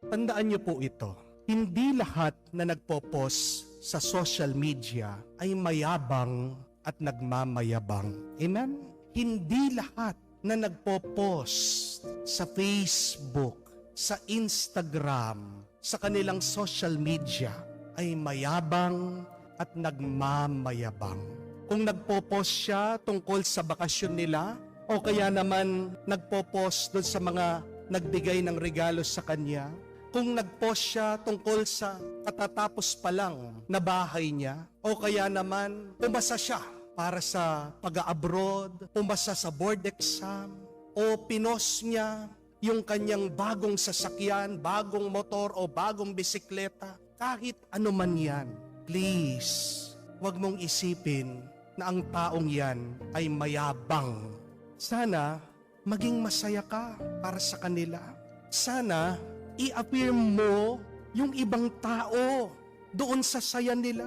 Tandaan niyo po ito. Hindi lahat na nagpo-post sa social media ay mayabang at nagmamayabang. Amen? Hindi lahat na nagpo-post sa Facebook, sa Instagram, sa kanilang social media ay mayabang at nagmamayabang. Kung nagpo-post siya tungkol sa bakasyon nila o kaya naman nagpo-post doon sa mga nagbigay ng regalo sa kanya, kung nag-post siya tungkol sa katatapos pa lang na bahay niya, o kaya naman pumasa siya para sa pag-abroad, pumasa sa board exam, o pinost niya yung kanyang bagong sasakyan, bagong motor o bagong bisikleta, kahit ano man yan, please, wag mong isipin na ang taong yan ay mayabang. Sana maging masaya ka para sa kanila. Sana i-affirm mo yung ibang tao doon sa saya nila.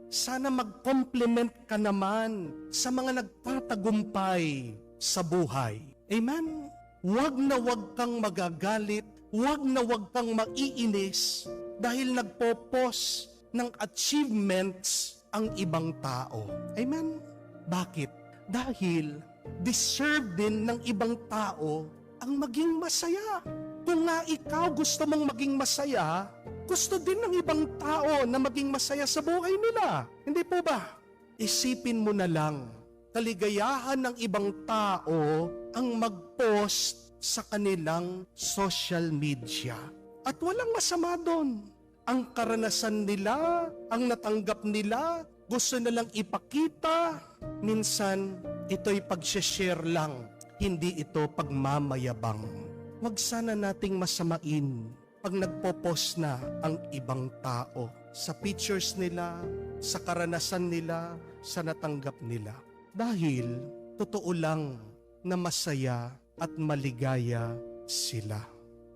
Sana mag-compliment ka naman sa mga nagtatagumpay sa buhay. Amen? Huwag na huwag kang magagalit, huwag na huwag kang maiinis dahil nagpo-post ng achievements ang ibang tao. Amen? Bakit? Dahil deserve din ng ibang tao ang maging masaya. Kung nga ikaw gusto mong maging masaya, gusto din ng ibang tao na maging masaya sa buhay nila. Hindi po ba? Isipin mo na lang, kaligayahan ng ibang tao ang mag-post sa kanilang social media. At walang masama doon. Ang karanasan nila, ang natanggap nila, gusto nilang ipakita. Minsan, ito'y pag-share lang, hindi ito pagmamayabang. Huwag sana nating masamain pag nagpo-post na ang ibang tao sa pictures nila, sa karanasan nila, sa natanggap nila. Dahil totoo lang na masaya at maligaya sila.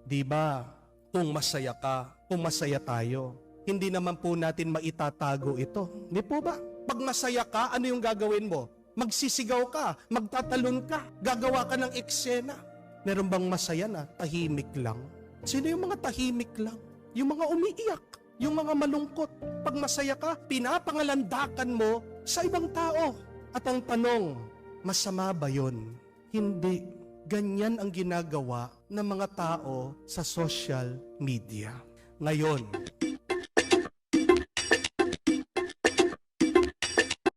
Di ba? Kung masaya ka, kung masaya tayo, hindi naman po natin maitatago ito. Di po ba? Pag masaya ka, ano yung gagawin mo? Magsisigaw ka, magtatalon ka, gagawa ka ng eksena. Meron bang masaya na tahimik lang? Sino yung mga tahimik lang? Yung mga umiiyak, yung mga malungkot. Pag masaya ka, pinapangalandakan mo sa ibang tao. At ang tanong, masama ba yun? Hindi. Ganyan ang ginagawa ng mga tao sa social media. Ngayon,